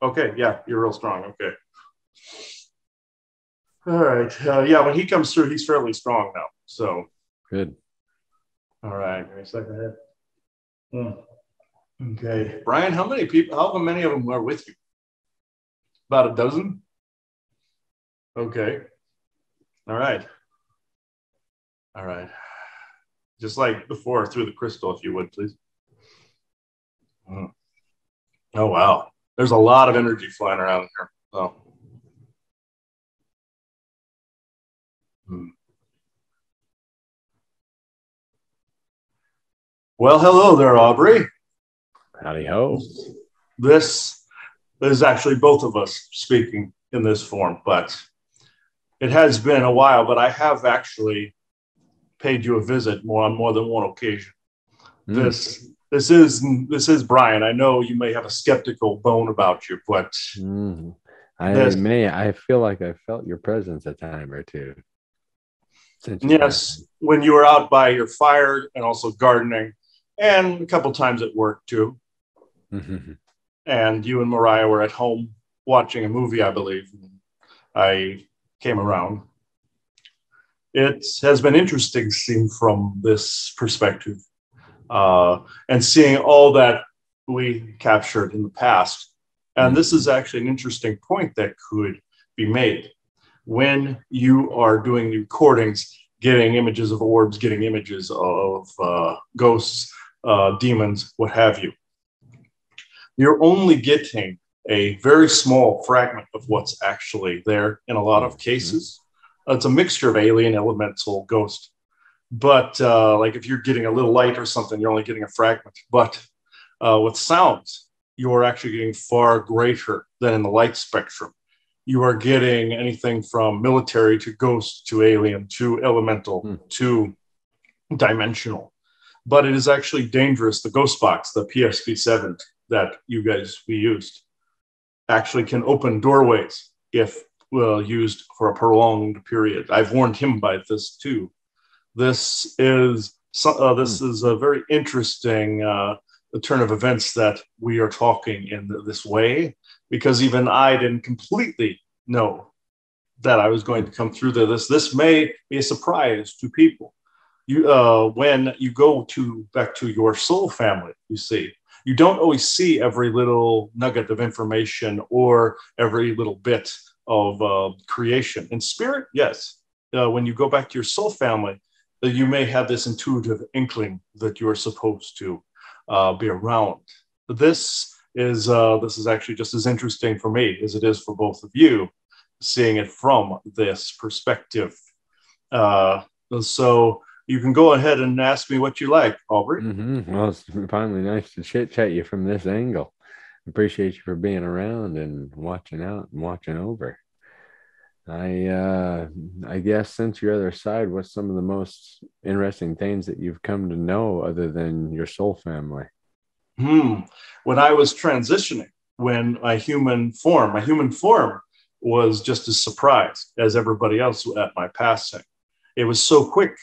okay. Yeah, you're real strong. Okay. All right. Yeah, when he comes through, he's fairly strong now. So good. All right. Give me a second here. Okay. Brian, how many of them are with you? About a dozen? Okay. All right. All right. Just like before, through the crystal, if you would, please. Oh, wow. There's a lot of energy flying around here. Oh. Well, hello there, Aubrey. Howdy ho. This is actually both of us speaking in this form, but it has been a while, but I have actually paid you a visit on more than one occasion. This is Brian. I know you may have a skeptical bone about you, but I feel like I felt your presence a time or two. Yes, when you were out by your fire and also gardening, and a couple times at work too. And you and Mariah were at home watching a movie, I believe. I came around. It has been interesting seeing from this perspective and seeing all that we captured in the past. And this is actually an interesting point that could be made. When you are doing the recordings, getting images of orbs, getting images of ghosts, demons, what have you, you're only getting a very small fragment of what's actually there in a lot of cases. It's a mixture of alien, elemental, ghost. But like if you're getting a little light or something, you're only getting a fragment. But with sounds, you're actually getting far greater than in the light spectrum. You are getting anything from military to ghost to alien to elemental to dimensional. but it is actually dangerous. The ghost box, the PSP7 that we used, actually can open doorways if used for a prolonged period. I've warned him by this too. This is a very interesting turn of events that we are talking in this way, because even I didn't completely know that I was going to come through this. This may be a surprise to people. When you go back to your soul family, you see, you don't always see every little nugget of information or every little bit of creation. In spirit, yes. When you go back to your soul family, you may have this intuitive inkling that you are supposed to be around. But this is actually just as interesting for me as it is for both of you, seeing it from this perspective. So you can go ahead and ask me what you like, Aubrey. Well, it's finally nice to chit-chat you from this angle. Appreciate you for being around and watching out and watching over. I guess since your other side, what's some of the most interesting things that you've come to know other than your soul family? When I was transitioning, when my human form was just as surprised as everybody else at my passing. It was so quick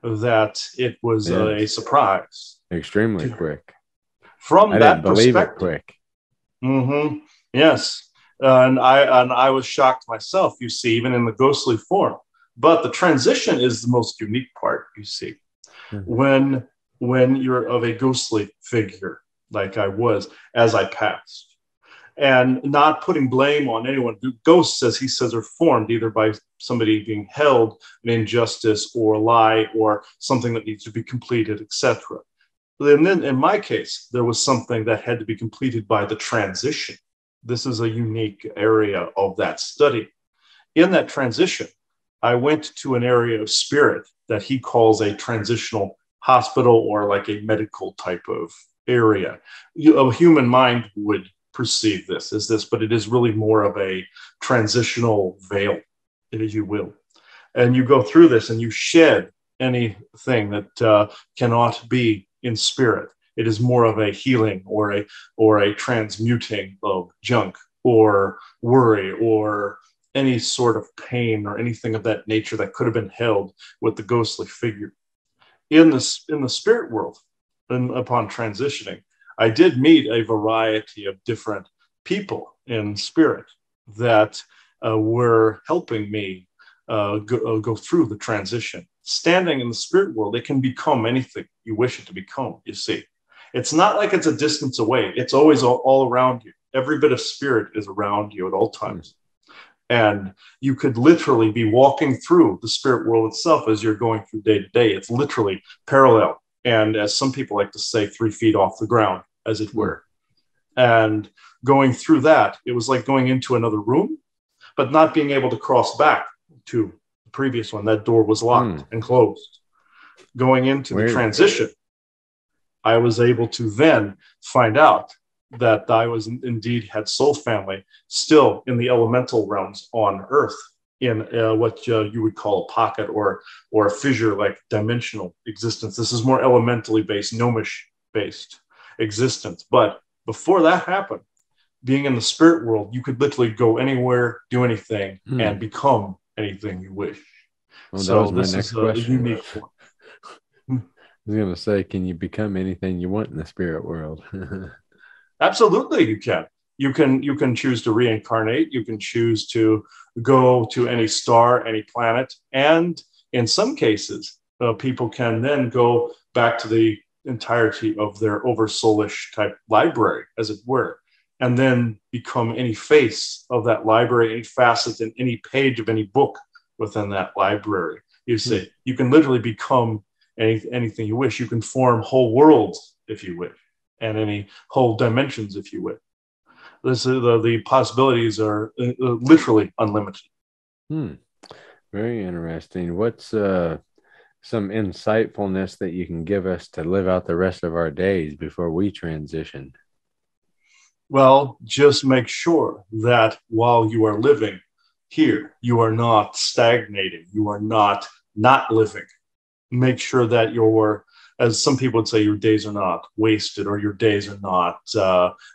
that it was a surprise. Extremely quick. From I that didn't believe perspective. it quick. Yes. And I was shocked myself, you see, even in the ghostly form. But the transition is the most unique part, you see. When you're of a ghostly figure, like I was, as I passed. And not putting blame on anyone. Ghosts, as he says, are formed either by somebody being held, an injustice or a lie or something that needs to be completed, etc. And then in my case, there was something that had to be completed by the transition. This is a unique area of that study. In that transition, I went to an area of spirit that he calls a transitional hospital or like a medical type of area. A human mind would perceive this as this, but it is really more of a transitional veil, if you will. And you go through this and you shed anything that cannot be in spirit. It is more of a healing or a transmuting of junk or worry or any sort of pain or anything of that nature that could have been held with the ghostly figure. In the spirit world, and upon transitioning, I did meet a variety of different people in spirit that were helping me go through the transition. Standing in the spirit world, it can become anything you wish it to become, you see. It's not like it's a distance away. It's always all around you. Every bit of spirit is around you at all times. And you could literally be walking through the spirit world itself as you're going through day to day. It's literally parallel. And as some people like to say, 3 feet off the ground, as it were. And going through that, it was like going into another room, but not being able to cross back to the previous one. That door was locked and closed. Going into the transition, I was able to then find out that I was indeed had soul family still in the elemental realms on Earth, in what you would call a pocket or a fissure like dimensional existence. This is more elementally based, gnomish based existence. But before that happened, being in the spirit world, you could literally go anywhere, do anything, and become anything you wish. Well, so that was my next question. A unique one. I was going to say, can you become anything you want in the spirit world? Absolutely, you can. You can choose to reincarnate. You can choose to go to any star, any planet, and in some cases, people can then go back to the entirety of their oversoulish type library, as it were, and then become any face of that library, any facet in any page of any book within that library. You see, you can literally become anything you wish. You can form whole worlds if you wish, and any whole dimensions if you wish. The possibilities are literally unlimited. Very interesting. What's some insightfulness that you can give us to live out the rest of our days before we transition? Well, just make sure that while you are living here, you are not stagnating. You are not living. Make sure that your as some people would say, your days are not wasted, or your days are not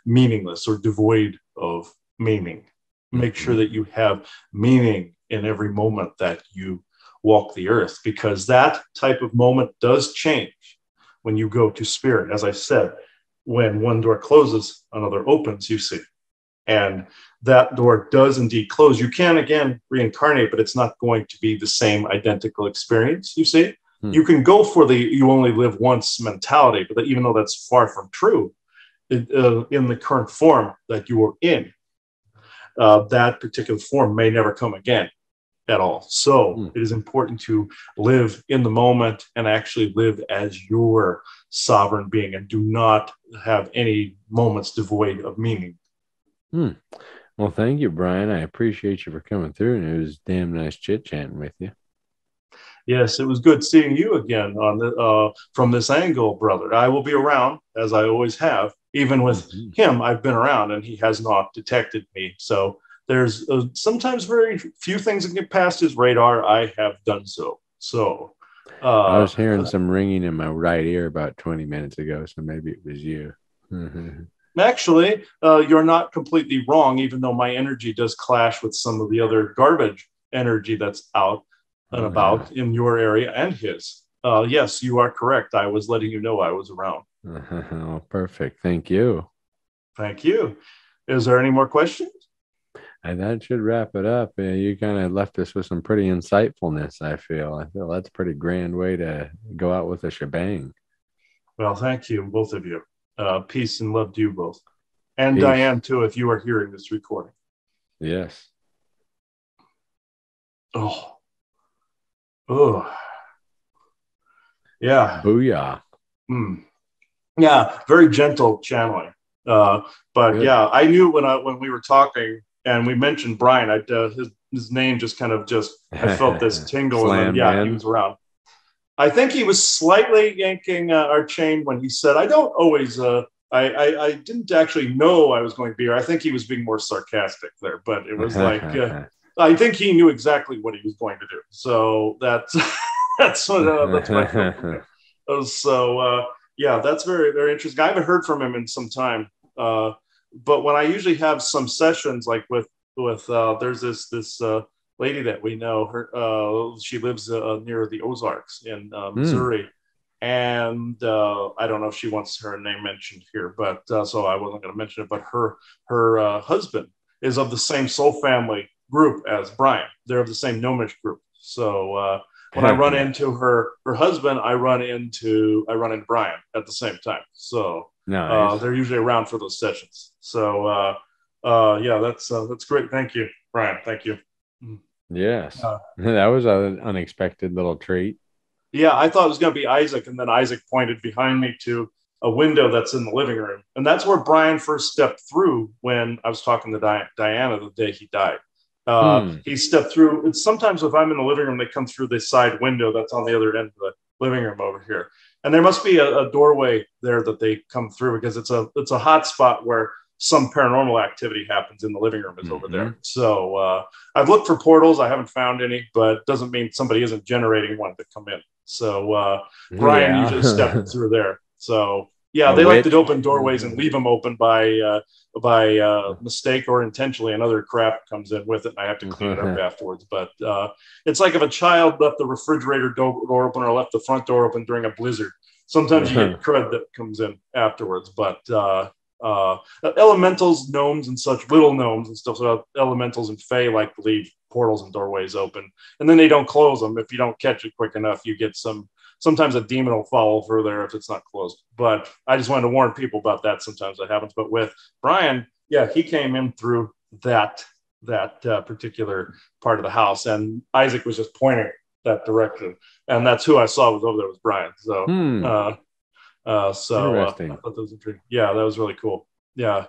meaningless or devoid of meaning. Make sure that you have meaning in every moment that you walk the earth, because that type of moment does change when you go to spirit. As I said, when one door closes, another opens, you see. And that door does indeed close. You can again reincarnate, but it's not going to be the same identical experience, you see. You can go for the you only live once mentality, but even though that's far from true, in the current form that you are in, that particular form may never come again at all. So it is important to live in the moment and actually live as your sovereign being, and do not have any moments devoid of meaning. Well, thank you, Brian. I appreciate you for coming through, and it was damn nice chit-chatting with you. Yes, it was good seeing you again on the, from this angle, brother. I will be around, as I always have. Even with him, I've been around, and he has not detected me. So there's sometimes very few things that get past his radar. I have done so. So I was hearing some ringing in my right ear about 20 minutes ago, so maybe it was you. Actually, you're not completely wrong, even though my energy does clash with some of the other garbage energy that's out and about in your area and his. Yes, you are correct. I was letting you know I was around. Oh, perfect. Thank you. Thank you. Is there any more questions? And that should wrap it up. You kind of left us with some pretty insightfulness, I feel. That's a pretty grand way to go out with a shebang. Well, thank you, both of you. Peace and love to you both. And Peace. Diane, too, if you are hearing this recording. Yes. Oh. Yeah. Booyah. Yeah, very gentle channeling. But good. Yeah, I knew when we were talking and we mentioned Brian, his name just kind of I felt this tingle. And then, he was around. I think he was slightly yanking our chain when he said, I don't always, I didn't actually know I was going to be here. I think he was being more sarcastic there, but it was like, I think he knew exactly what he was going to do. So that's what my feel. So yeah, that's very, very interesting. I haven't heard from him in some time. But when I usually have some sessions, like with there's this lady that we know, she lives near the Ozarks in Missouri. And I don't know if she wants her name mentioned here, but so I wasn't going to mention it. But her husband is of the same soul family group as Brian. They're of the same gnomish group. So when I run into her husband, I run into Brian at the same time. So nice. They're usually around for those sessions. So yeah, that's great. Thank you, Brian. Thank you. Yes, that was an unexpected little treat. Yeah, I thought it was going to be Isaac, and then Isaac pointed behind me to a window that's in the living room, and that's where Brian first stepped through when I was talking to Diana the day he died. He stepped through. It's sometimes if I'm in the living room, they come through this side window that's on the other end of the living room over here, and there must be a doorway there that they come through, because it's a hot spot where some paranormal activity happens in the living room is over there. So I've looked for portals. I haven't found any, but it doesn't mean somebody isn't generating one to come in. So Brian usually stepped through there. So yeah, they like to open doorways and leave them open by mistake or intentionally, and other crap comes in with it, and I have to clean it up afterwards. But it's like if a child left the refrigerator door open or left the front door open during a blizzard. Sometimes you get crud that comes in afterwards. But elementals, gnomes, and such, little gnomes and stuff, so elementals and fae like to leave portals and doorways open, and then they don't close them. If you don't catch it quick enough, you get sometimes a demon will follow through there if it's not closed. But I just wanted to warn people about that. Sometimes that happens. But with Brian, yeah, he came in through that particular part of the house, and Isaac was just pointing that direction, and that's who I saw was over there was Brian. So interesting. I thought that was intriguing. Yeah, that was really cool. Yeah.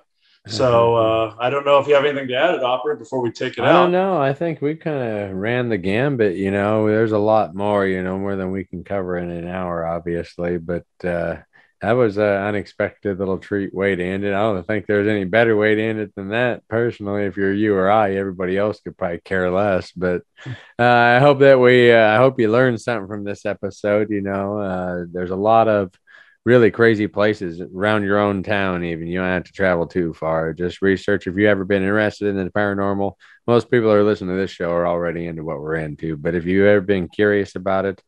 So I don't know if you have anything to add, Opera, before we take it out. I don't know. I think we kind of ran the gambit. There's a lot more, more than we can cover in an hour, obviously. But That was an unexpected little treat way to end it. I don't think there's any better way to end it than that. Personally, if you're you or I, everybody else could probably care less. But I hope that I hope you learned something from this episode. There's a lot of really crazy places around your own town. Even you don't have to travel too far. Just research if you ever been interested in the paranormal. Most people who are listening to this show are already into what we're into. But if you've ever been curious about it,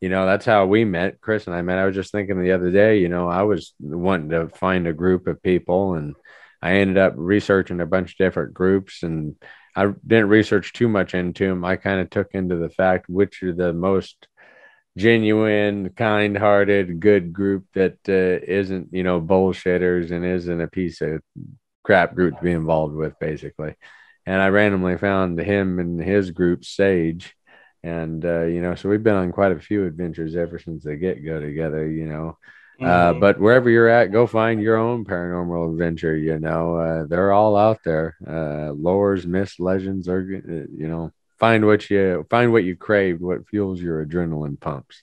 that's how we met. Chris and I met. I was just thinking the other day, I was wanting to find a group of people, and I ended up researching a bunch of different groups, and I didn't research too much into them. I kind of took into the fact which are the most genuine, kind-hearted, good group that isn't, bullshitters and isn't a piece of crap group to be involved with, basically. And I randomly found him and his group, S.A.G.E. And, so we've been on quite a few adventures ever since the get-go together, But wherever you're at, go find your own paranormal adventure, they're all out there. Lores, myths, legends, or, find what you crave, what fuels your adrenaline pumps.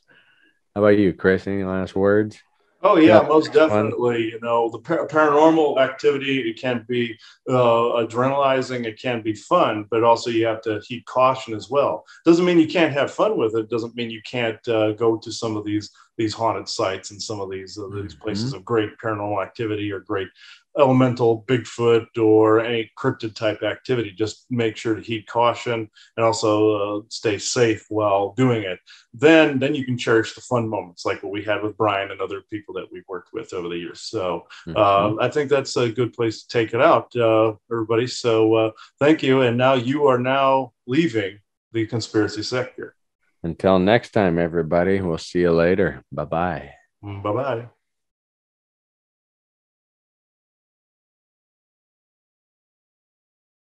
How about you, Chris? Any last words? Oh yeah, most definitely. The paranormal activity, it can be adrenalizing, it can be fun, but also you have to heed caution as well. Doesn't mean you can't have fun with it. Doesn't mean you can't go to some of these haunted sites and some of these places of great paranormal activity or great elemental Bigfoot or any cryptid type activity. Just make sure to heed caution and also stay safe while doing it. Then you can cherish the fun moments like what we had with Brian and other people that we've worked with over the years. So I think that's a good place to take it out, everybody. So thank you. And now you are now leaving the conspiracy sector. Until next time, everybody, we'll see you later. Bye-bye. Bye-bye.